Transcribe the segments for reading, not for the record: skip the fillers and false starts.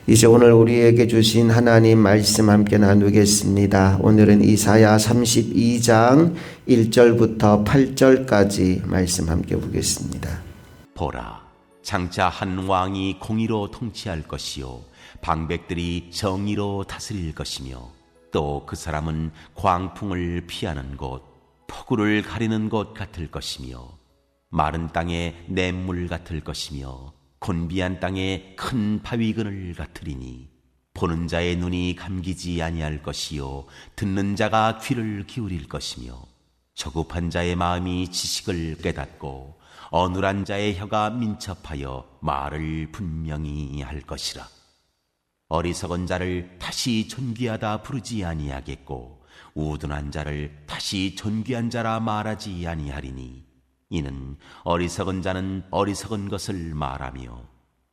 이제 오늘 우리에게 주신 하나님 말씀 함께 나누겠습니다. 오늘은 이사야 32장 1절부터 8절까지 말씀 함께 보겠습니다. 보라, 장차 한 왕이 공의로 통치할 것이요 방백들이 정의로 다스릴 것이며 또 그 사람은 광풍을 피하는 곳, 폭우를 가리는 곳 같을 것이며 마른 땅에 냇물 같을 것이며 곤비한 땅에 큰 바위근을 같으리니 보는 자의 눈이 감기지 아니할 것이요 듣는 자가 귀를 기울일 것이며 저급한 자의 마음이 지식을 깨닫고 어눌한 자의 혀가 민첩하여 말을 분명히 할 것이라. 어리석은 자를 다시 존귀하다 부르지 아니하겠고 우둔한 자를 다시 존귀한 자라 말하지 아니하리니 이는 어리석은 자는 어리석은 것을 말하며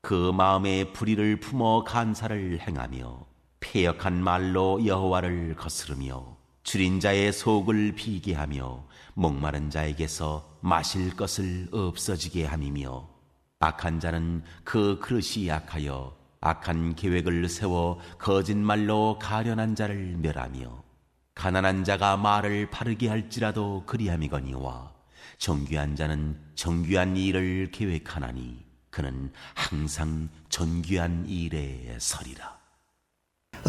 그 마음에 불의를 품어 간사를 행하며 패역한 말로 여호와를 거스르며 줄인 자의 속을 비게 하며 목마른 자에게서 마실 것을 없어지게 함이며 악한 자는 그 그릇이 약하여 악한 계획을 세워 거짓말로 가련한 자를 멸하며 가난한 자가 말을 바르게 할지라도 그리함이거니와 정귀한 자는 정귀한 일을 계획하나니 그는 항상 존귀한 일에 서리라.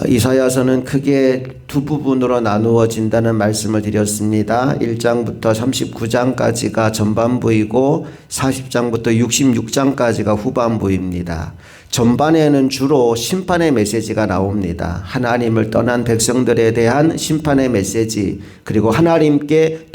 이사야서는 크게 두 부분으로 나누어진다는 말씀을 드렸습니다. 1장부터 39장까지가 전반부이고 40장부터 66장까지가 후반부입니다. 전반에는 주로 심판의 메시지가 나옵니다. 하나님을 떠난 백성들에 대한 심판의 메시지, 그리고 하나님께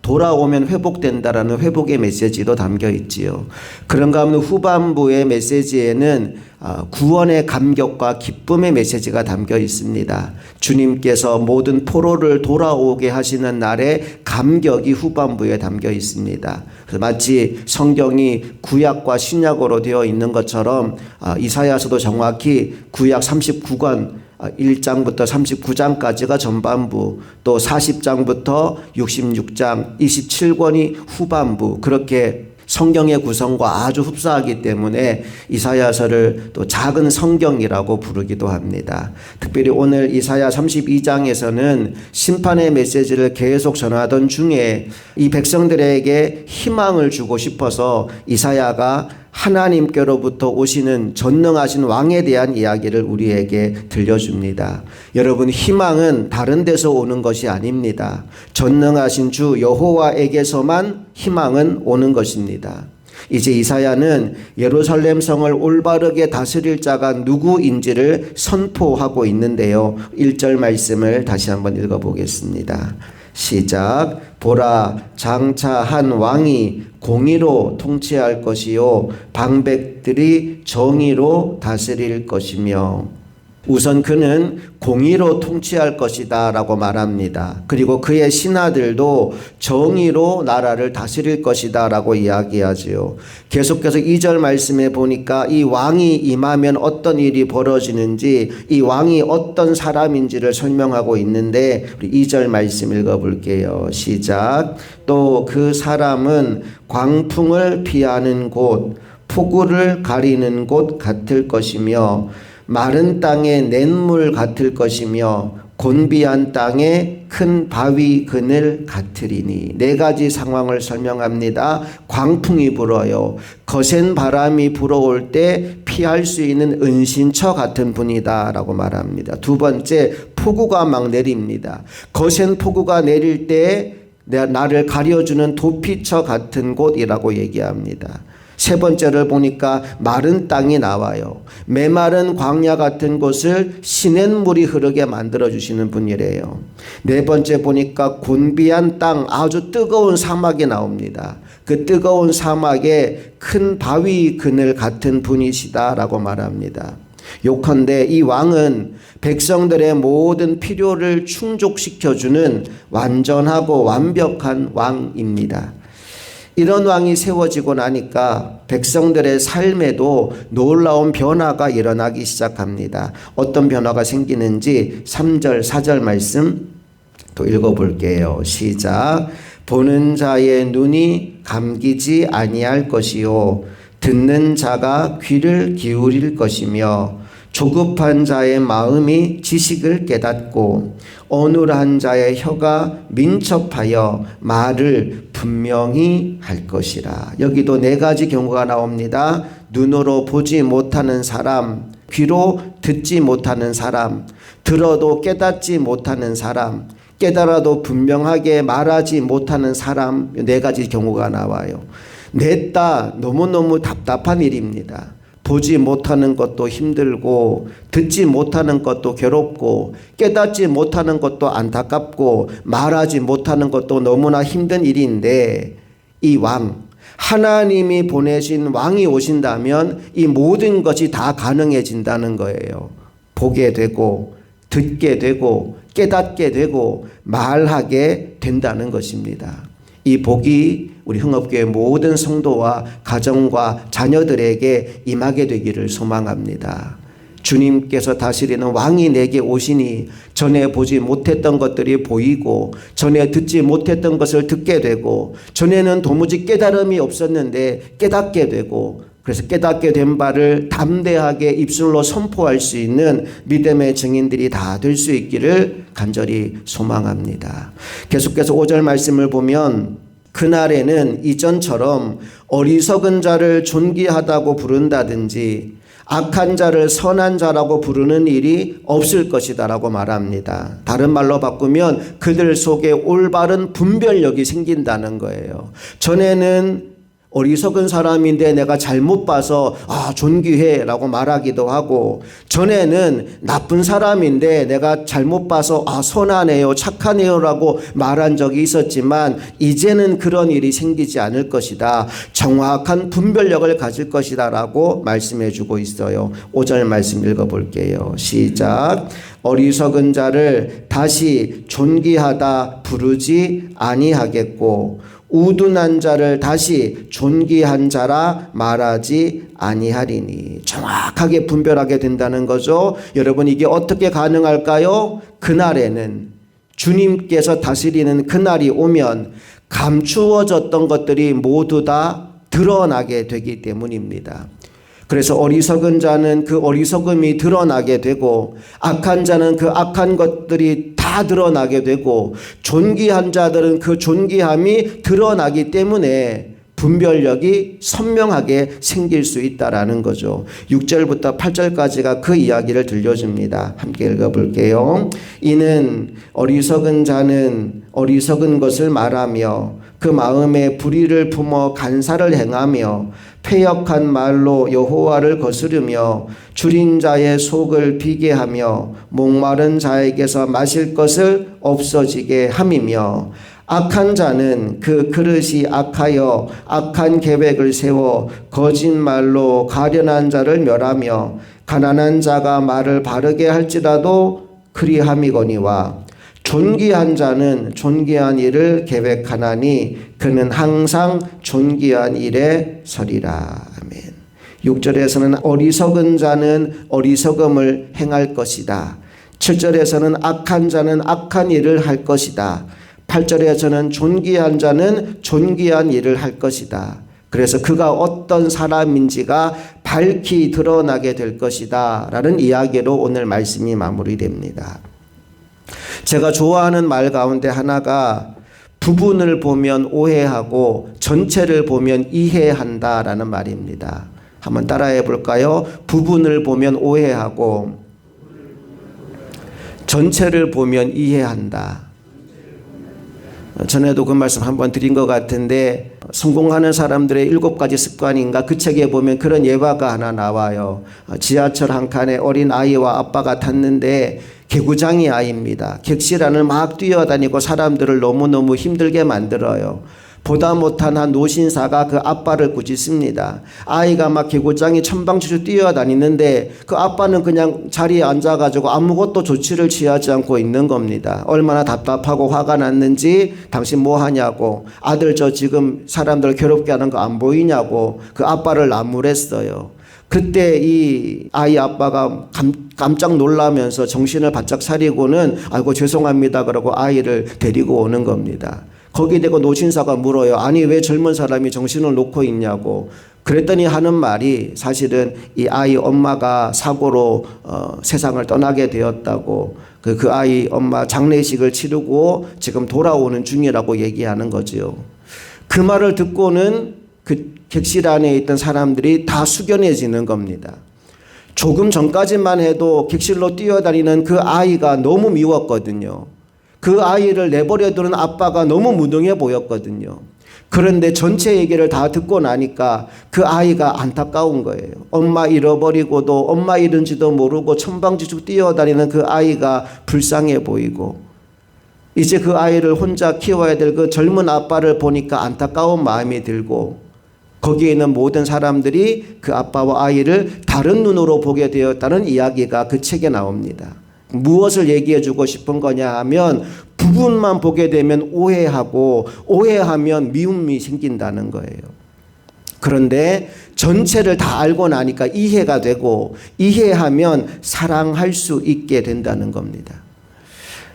돌아오면 회복된다라는 회복의 메시지도 담겨 있지요. 그런가 하면 후반부의 메시지에는 구원의 감격과 기쁨의 메시지가 담겨 있습니다. 주님께서 모든 포로를 돌아오게 하시는 날의 감격이 후반부에 담겨 있습니다. 마치 성경이 구약과 신약으로 되어 있는 것처럼 이사야서도 정확히 구약 39권 1장부터 39장까지가 전반부, 또 40장부터 66장 27권이 후반부, 그렇게 성경의 구성과 아주 흡사하기 때문에 이사야서를 또 작은 성경이라고 부르기도 합니다. 특별히 오늘 이사야 32장에서는 심판의 메시지를 계속 전하던 중에 이 백성들에게 희망을 주고 싶어서 이사야가 하나님께로부터 오시는 전능하신 왕에 대한 이야기를 우리에게 들려줍니다. 여러분, 희망은 다른 데서 오는 것이 아닙니다. 전능하신 주 여호와에게서만 희망은 오는 것입니다. 이제 이사야는 예루살렘 성을 올바르게 다스릴 자가 누구인지를 선포하고 있는데요. 1절 말씀을 다시 한번 읽어보겠습니다. 시작. 보라, 장차 한 왕이 공의로 통치할 것이요 방백들이 정의로 다스릴 것이며, 우선 그는 공의로 통치할 것이다 라고 말합니다. 그리고 그의 신하들도 정의로 나라를 다스릴 것이다 라고 이야기하지요. 계속해서 2절 말씀에 보니까 이 왕이 임하면 어떤 일이 벌어지는지, 이 왕이 어떤 사람인지를 설명하고 있는데, 우리 2절 말씀 읽어볼게요. 시작. 또 그 사람은 광풍을 피하는 곳, 폭우를 가리는 곳 같을 것이며 마른 땅에 냇물 같을 것이며 곤비한 땅에 큰 바위 그늘 같으리니. 네 가지 상황을 설명합니다. 광풍이 불어요. 거센 바람이 불어올 때 피할 수 있는 은신처 같은 분이다 라고 말합니다. 두 번째, 폭우가 막 내립니다. 거센 폭우가 내릴 때 나를 가려주는 도피처 같은 곳이라고 얘기합니다. 세 번째를 보니까 마른 땅이 나와요. 메마른 광야 같은 곳을 시냇물이 흐르게 만들어주시는 분이래요. 네 번째 보니까 곤비한 땅, 아주 뜨거운 사막이 나옵니다. 그 뜨거운 사막에 큰 바위 그늘 같은 분이시다라고 말합니다. 요컨대 이 왕은 백성들의 모든 필요를 충족시켜주는 완전하고 완벽한 왕입니다. 이런 왕이 세워지고 나니까 백성들의 삶에도 놀라운 변화가 일어나기 시작합니다. 어떤 변화가 생기는지 3절, 4절 말씀 또 읽어볼게요. 시작. 보는 자의 눈이 감기지 아니할 것이요 듣는 자가 귀를 기울일 것이며 조급한 자의 마음이 지식을 깨닫고 어눌한 자의 혀가 민첩하여 말을 분명히 할 것이라. 여기도 네 가지 경우가 나옵니다. 눈으로 보지 못하는 사람, 귀로 듣지 못하는 사람, 들어도 깨닫지 못하는 사람, 깨달아도 분명하게 말하지 못하는 사람, 네 가지 경우가 나와요. 냈다 너무너무 답답한 일입니다. 보지 못하는 것도 힘들고 듣지 못하는 것도 괴롭고 깨닫지 못하는 것도 안타깝고 말하지 못하는 것도 너무나 힘든 일인데, 이 왕, 하나님이 보내신 왕이 오신다면 이 모든 것이 다 가능해진다는 거예요. 보게 되고 듣게 되고 깨닫게 되고 말하게 된다는 것입니다. 이 복이 우리 흥업교회 모든 성도와 가정과 자녀들에게 임하게 되기를 소망합니다. 주님께서 다스리는 왕이 내게 오시니 전에 보지 못했던 것들이 보이고 전에 듣지 못했던 것을 듣게 되고 전에는 도무지 깨달음이 없었는데 깨닫게 되고, 그래서 깨닫게 된 바를 담대하게 입술로 선포할 수 있는 믿음의 증인들이 다 될 수 있기를 간절히 소망합니다. 계속해서 5절 말씀을 보면 그날에는 이전처럼 어리석은 자를 존귀하다고 부른다든지 악한 자를 선한 자라고 부르는 일이 없을 것이다 라고 말합니다. 다른 말로 바꾸면 그들 속에 올바른 분별력이 생긴다는 거예요. 전에는 어리석은 사람인데 내가 잘못 봐서 존귀해 라고 말하기도 하고, 전에는 나쁜 사람인데 내가 잘못 봐서 선하네요, 착하네요 라고 말한 적이 있었지만 이제는 그런 일이 생기지 않을 것이다. 정확한 분별력을 가질 것이다 라고 말씀해 주고 있어요. 5절 말씀 읽어볼게요. 시작. 어리석은 자를 다시 존귀하다 부르지 아니하겠고 우둔한 자를 다시 존귀한 자라 말하지 아니하리니. 정확하게 분별하게 된다는 거죠. 여러분, 이게 어떻게 가능할까요? 그날에는, 주님께서 다스리는 그날이 오면 감추어졌던 것들이 모두 다 드러나게 되기 때문입니다. 그래서 어리석은 자는 그 어리석음이 드러나게 되고 악한 자는 그 악한 것들이 다 드러나게 되고 존귀한 자들은 그 존귀함이 드러나기 때문에 분별력이 선명하게 생길 수 있다라는 거죠. 6절부터 8절까지가 그 이야기를 들려줍니다. 함께 읽어볼게요. 이는 어리석은 자는 어리석은 것을 말하며 그 마음에 불의를 품어 간사를 행하며 패역한 말로 여호와를 거스르며 줄인 자의 속을 비게 하며 목마른 자에게서 마실 것을 없어지게 함이며, 악한 자는 그 그릇이 악하여 악한 계획을 세워 거짓말로 가련한 자를 멸하며 가난한 자가 말을 바르게 할지라도 그리함이거니와, 존귀한 자는 존귀한 일을 계획하나니 그는 항상 존귀한 일에 서리라. 아멘. 6절에서는 어리석은 자는 어리석음을 행할 것이다. 7절에서는 악한 자는 악한 일을 할 것이다. 8절에서는 존귀한 자는 존귀한 일을 할 것이다. 그래서 그가 어떤 사람인지가 밝히 드러나게 될 것이다 라는 이야기로 오늘 말씀이 마무리됩니다. 제가 좋아하는 말 가운데 하나가 부분을 보면 오해하고 전체를 보면 이해한다라는 말입니다. 한번 따라해 볼까요? 부분을 보면 오해하고 전체를 보면 이해한다. 전에도 그 말씀 한번 드린 것 같은데, 성공하는 사람들의 7가지 습관인가 그 책에 보면 그런 예화가 하나 나와요. 지하철 한 칸에 어린 아이와 아빠가 탔는데 개구장이 아이입니다. 객실 안을 막 뛰어다니고 사람들을 너무너무 힘들게 만들어요. 보다 못한 한 노신사가 그 아빠를 꾸짖습니다. 아이가 막 개구장이 천방지축 뛰어다니는데 그 아빠는 그냥 자리에 앉아가지고 아무것도 조치를 취하지 않고 있는 겁니다. 얼마나 답답하고 화가 났는지 당신 뭐 하냐고, 아들 저 지금 사람들 괴롭게 하는 거 안 보이냐고 그 아빠를 나무랬어요. 그때 이 아이 아빠가 깜짝 놀라면서 정신을 바짝 차리고는 아이고 죄송합니다 그러고 아이를 데리고 오는 겁니다. 거기에 대고 노신사가 물어요. 아니 왜 젊은 사람이 정신을 놓고 있냐고. 그랬더니 하는 말이 사실은 이 아이 엄마가 사고로 세상을 떠나게 되었다고, 그 아이 엄마 장례식을 치르고 지금 돌아오는 중이라고 얘기하는 거지요. 그 말을 듣고는 그 객실 안에 있던 사람들이 다 숙연해지는 겁니다. 조금 전까지만 해도 객실로 뛰어다니는 그 아이가 너무 미웠거든요. 그 아이를 내버려 두는 아빠가 너무 무능해 보였거든요. 그런데 전체 얘기를 다 듣고 나니까 그 아이가 안타까운 거예요. 엄마 잃어버리고도 엄마 잃은지도 모르고 천방지축 뛰어다니는 그 아이가 불쌍해 보이고, 이제 그 아이를 혼자 키워야 될 그 젊은 아빠를 보니까 안타까운 마음이 들고, 거기에 있는 모든 사람들이 그 아빠와 아이를 다른 눈으로 보게 되었다는 이야기가 그 책에 나옵니다. 무엇을 얘기해 주고 싶은 거냐 하면, 부분만 보게 되면 오해하고, 오해하면 미움이 생긴다는 거예요. 그런데 전체를 다 알고 나니까 이해가 되고, 이해하면 사랑할 수 있게 된다는 겁니다.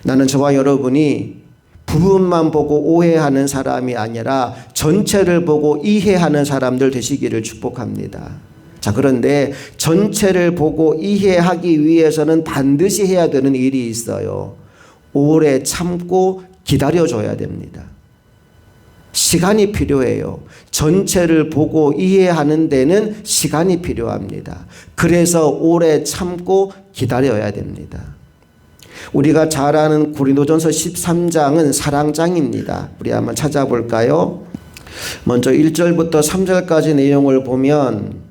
나는 저와 여러분이 부분만 보고 오해하는 사람이 아니라 전체를 보고 이해하는 사람들 되시기를 축복합니다. 자, 그런데 전체를 보고 이해하기 위해서는 반드시 해야 되는 일이 있어요. 오래 참고 기다려줘야 됩니다. 시간이 필요해요. 전체를 보고 이해하는 데는 시간이 필요합니다. 그래서 오래 참고 기다려야 됩니다. 우리가 잘 아는 고린도전서 13장은 사랑장입니다. 우리 한번 찾아볼까요? 먼저 1절부터 3절까지 내용을 보면,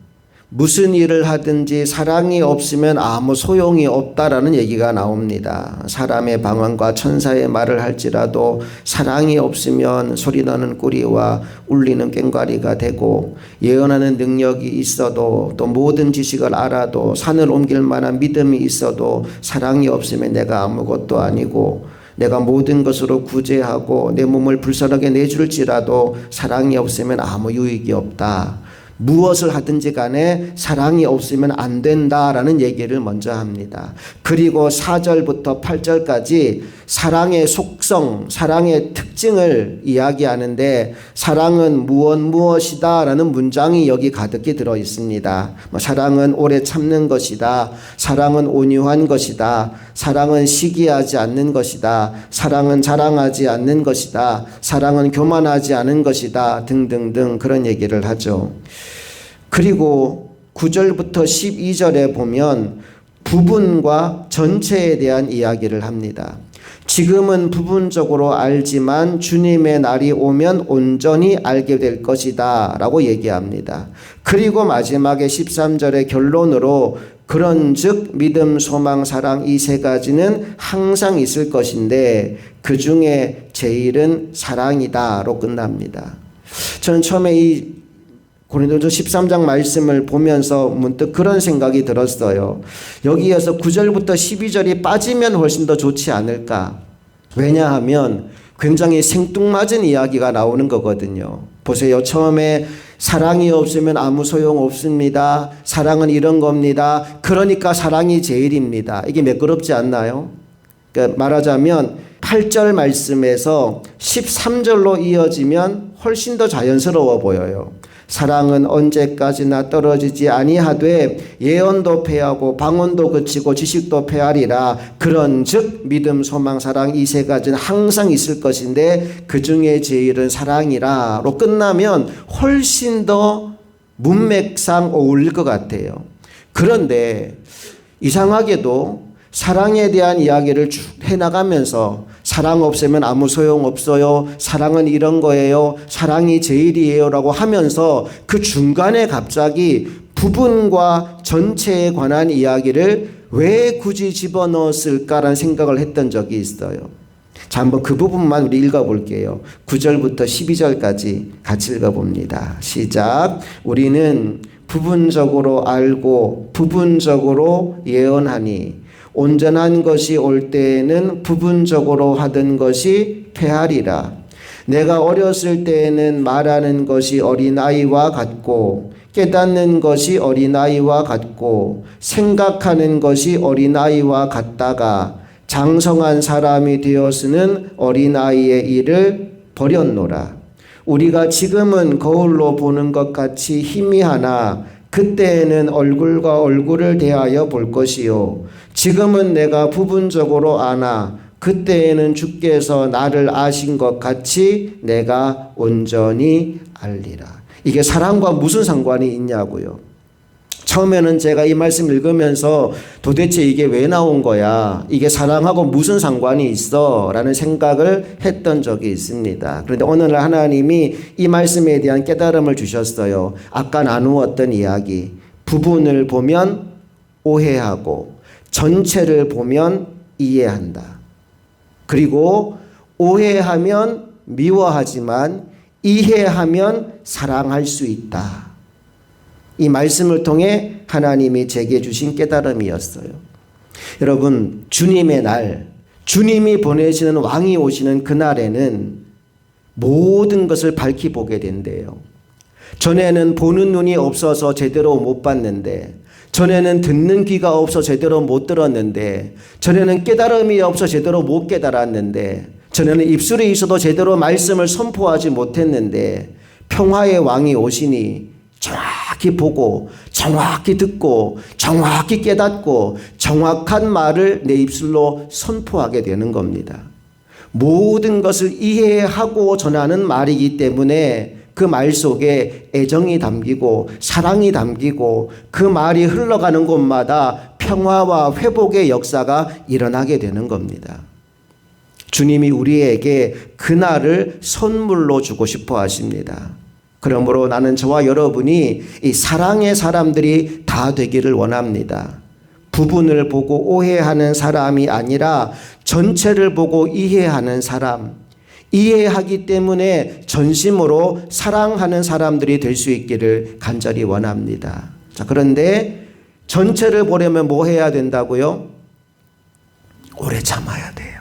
무슨 일을 하든지 사랑이 없으면 아무 소용이 없다라는 얘기가 나옵니다. 사람의 방언과 천사의 말을 할지라도 사랑이 없으면 소리나는 꾸리와 울리는 꽹과리가 되고, 예언하는 능력이 있어도 또 모든 지식을 알아도 산을 옮길 만한 믿음이 있어도 사랑이 없으면 내가 아무것도 아니고, 내가 모든 것으로 구제하고 내 몸을 불쌍하게 내줄지라도 사랑이 없으면 아무 유익이 없다. 무엇을 하든지 간에 사랑이 없으면 안 된다라는 얘기를 먼저 합니다. 그리고 4절부터 8절까지 사랑의 속성, 사랑의 특징을 이야기하는데, 사랑은 무엇이다 라는 문장이 여기 가득히 들어 있습니다. 사랑은 오래 참는 것이다. 사랑은 온유한 것이다. 사랑은 시기하지 않는 것이다. 사랑은 자랑하지 않는 것이다. 사랑은 교만하지 않은 것이다. 등등등 그런 얘기를 하죠. 그리고 9절부터 12절에 보면 부분과 전체에 대한 이야기를 합니다. 지금은 부분적으로 알지만 주님의 날이 오면 온전히 알게 될 것이다 라고 얘기합니다. 그리고 마지막에 13절의 결론으로 그런즉 믿음, 소망, 사랑 이 세 가지는 항상 있을 것인데 그 중에 제일은 사랑이다로 끝납니다. 저는 처음에 이 고린도전서 13장 말씀을 보면서 문득 그런 생각이 들었어요. 여기에서 9절부터 12절이 빠지면 훨씬 더 좋지 않을까. 왜냐하면 굉장히 생뚱맞은 이야기가 나오는 거거든요. 보세요. 처음에 사랑이 없으면 아무 소용 없습니다. 사랑은 이런 겁니다. 그러니까 사랑이 제일입니다. 이게 매끄럽지 않나요? 그러니까 말하자면 8절 말씀에서 13절로 이어지면 훨씬 더 자연스러워 보여요. 사랑은 언제까지나 떨어지지 아니하되 예언도 패하고 방언도 그치고 지식도 패하리라. 그런즉 믿음, 소망, 사랑 이 세 가지는 항상 있을 것인데 그 중에 제일은 사랑이라로 끝나면 훨씬 더 문맥상 어울릴 것 같아요. 그런데 이상하게도 사랑에 대한 이야기를 쭉 해나가면서 사랑 없으면 아무 소용 없어요. 사랑은 이런 거예요. 사랑이 제일이에요. 라고 하면서 그 중간에 갑자기 부분과 전체에 관한 이야기를 왜 굳이 집어넣었을까라는 생각을 했던 적이 있어요. 자, 한번 그 부분만 우리 읽어볼게요. 9절부터 12절까지 같이 읽어봅니다. 시작. 우리는 부분적으로 알고 부분적으로 예언하니 온전한 것이 올 때에는 부분적으로 하던 것이 패하리라. 내가 어렸을 때에는 말하는 것이 어린아이와 같고 깨닫는 것이 어린아이와 같고 생각하는 것이 어린아이와 같다가 장성한 사람이 되었으는 어린아이의 일을 버렸노라. 우리가 지금은 거울로 보는 것 같이 희미하나 그때에는 얼굴과 얼굴을 대하여 볼 것이요. 지금은 내가 부분적으로 아나 그때에는 주께서 나를 아신 것 같이 내가 온전히 알리라. 이게 사랑과 무슨 상관이 있냐고요. 처음에는 제가 이 말씀 읽으면서 도대체 이게 왜 나온 거야? 이게 사랑하고 무슨 상관이 있어? 라는 생각을 했던 적이 있습니다. 그런데 오늘날 하나님이 이 말씀에 대한 깨달음을 주셨어요. 아까 나누었던 이야기. 부분을 보면 오해하고 전체를 보면 이해한다. 그리고 오해하면 미워하지만 이해하면 사랑할 수 있다. 이 말씀을 통해 하나님이 제게 주신 깨달음이었어요. 여러분, 주님의 날, 주님이 보내시는 왕이 오시는 그날에는 모든 것을 밝히 보게 된대요. 전에는 보는 눈이 없어서 제대로 못 봤는데, 전에는 듣는 귀가 없어 제대로 못 들었는데, 전에는 깨달음이 없어 제대로 못 깨달았는데, 전에는 입술이 있어도 제대로 말씀을 선포하지 못했는데, 평화의 왕이 오시니 정확히 보고 정확히 듣고 정확히 깨닫고 정확한 말을 내 입술로 선포하게 되는 겁니다. 모든 것을 이해하고 전하는 말이기 때문에 그 말 속에 애정이 담기고 사랑이 담기고 그 말이 흘러가는 곳마다 평화와 회복의 역사가 일어나게 되는 겁니다. 주님이 우리에게 그날을 선물로 주고 싶어 하십니다. 그러므로 나는 저와 여러분이 이 사랑의 사람들이 다 되기를 원합니다. 부분을 보고 오해하는 사람이 아니라 전체를 보고 이해하는 사람, 이해하기 때문에 전심으로 사랑하는 사람들이 될 수 있기를 간절히 원합니다. 자, 그런데 전체를 보려면 뭐 해야 된다고요? 오래 참아야 돼요.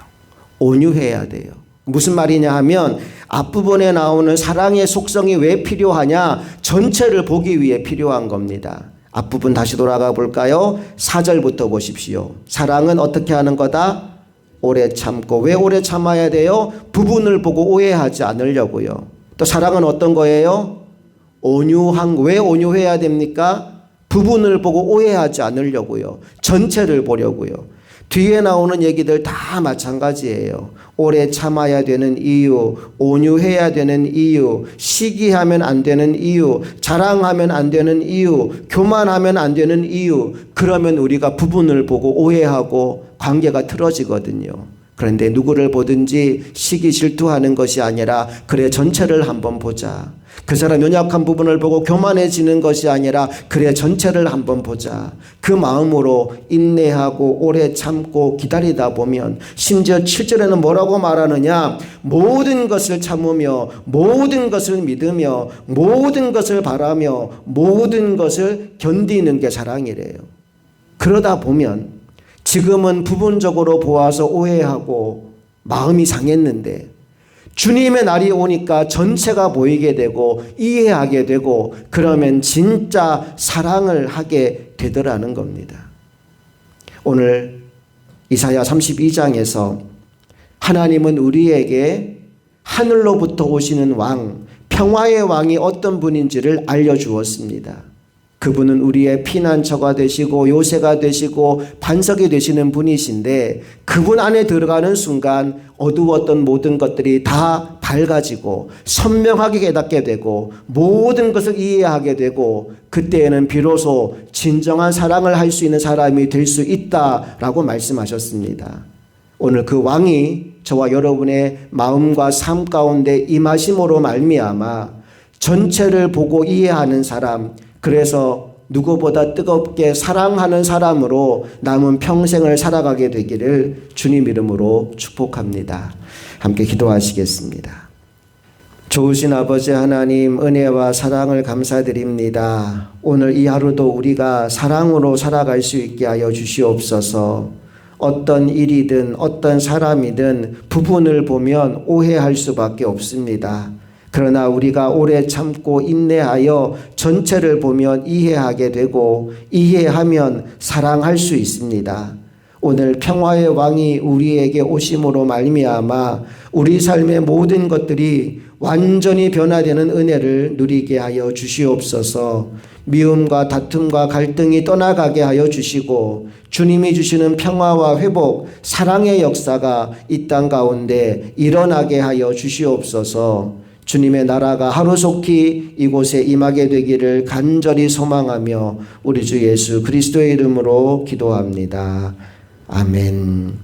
온유해야 돼요. 무슨 말이냐 하면 앞부분에 나오는 사랑의 속성이 왜 필요하냐? 전체를 보기 위해 필요한 겁니다. 앞부분 다시 돌아가 볼까요? 4절부터 보십시오. 사랑은 어떻게 하는 거다? 오래 참고. 왜 오래 참아야 돼요? 부분을 보고 오해하지 않으려고요. 또 사랑은 어떤 거예요? 온유한. 왜 온유해야 됩니까? 부분을 보고 오해하지 않으려고요. 전체를 보려고요. 뒤에 나오는 얘기들 다 마찬가지예요. 오래 참아야 되는 이유, 온유해야 되는 이유, 시기하면 안 되는 이유, 자랑하면 안 되는 이유, 교만하면 안 되는 이유. 그러면 우리가 부분을 보고 오해하고 관계가 틀어지거든요. 그런데 누구를 보든지 시기 질투하는 것이 아니라 그래 전체를 한번 보자. 그 사람 연약한 부분을 보고 교만해지는 것이 아니라 그래 전체를 한번 보자. 그 마음으로 인내하고 오래 참고 기다리다 보면 심지어 7절에는 뭐라고 말하느냐? 모든 것을 참으며 모든 것을 믿으며 모든 것을 바라며 모든 것을 견디는 게 사랑이래요. 그러다 보면 지금은 부분적으로 보아서 오해하고 마음이 상했는데 주님의 날이 오니까 전체가 보이게 되고 이해하게 되고 그러면 진짜 사랑을 하게 되더라는 겁니다. 오늘 이사야 32장에서 하나님은 우리에게 하늘로부터 오시는 왕, 평화의 왕이 어떤 분인지를 알려주었습니다. 그분은 우리의 피난처가 되시고 요새가 되시고 반석이 되시는 분이신데 그분 안에 들어가는 순간 어두웠던 모든 것들이 다 밝아지고 선명하게 깨닫게 되고 모든 것을 이해하게 되고 그때에는 비로소 진정한 사랑을 할 수 있는 사람이 될 수 있다라고 말씀하셨습니다. 오늘 그 왕이 저와 여러분의 마음과 삶 가운데 임하심으로 말미암아 전체를 보고 이해하는 사람, 그래서 누구보다 뜨겁게 사랑하는 사람으로 남은 평생을 살아가게 되기를 주님 이름으로 축복합니다. 함께 기도하시겠습니다. 좋으신 아버지 하나님, 은혜와 사랑을 감사드립니다. 오늘 이 하루도 우리가 사랑으로 살아갈 수 있게 하여 주시옵소서. 어떤 일이든 어떤 사람이든 부분을 보면 오해할 수밖에 없습니다. 그러나 우리가 오래 참고 인내하여 전체를 보면 이해하게 되고 이해하면 사랑할 수 있습니다. 오늘 평화의 왕이 우리에게 오심으로 말미암아 우리 삶의 모든 것들이 완전히 변화되는 은혜를 누리게 하여 주시옵소서. 미움과 다툼과 갈등이 떠나가게 하여 주시고 주님이 주시는 평화와 회복, 사랑의 역사가 이 땅 가운데 일어나게 하여 주시옵소서. 주님의 나라가 하루속히 이곳에 임하게 되기를 간절히 소망하며 우리 주 예수 그리스도의 이름으로 기도합니다. 아멘.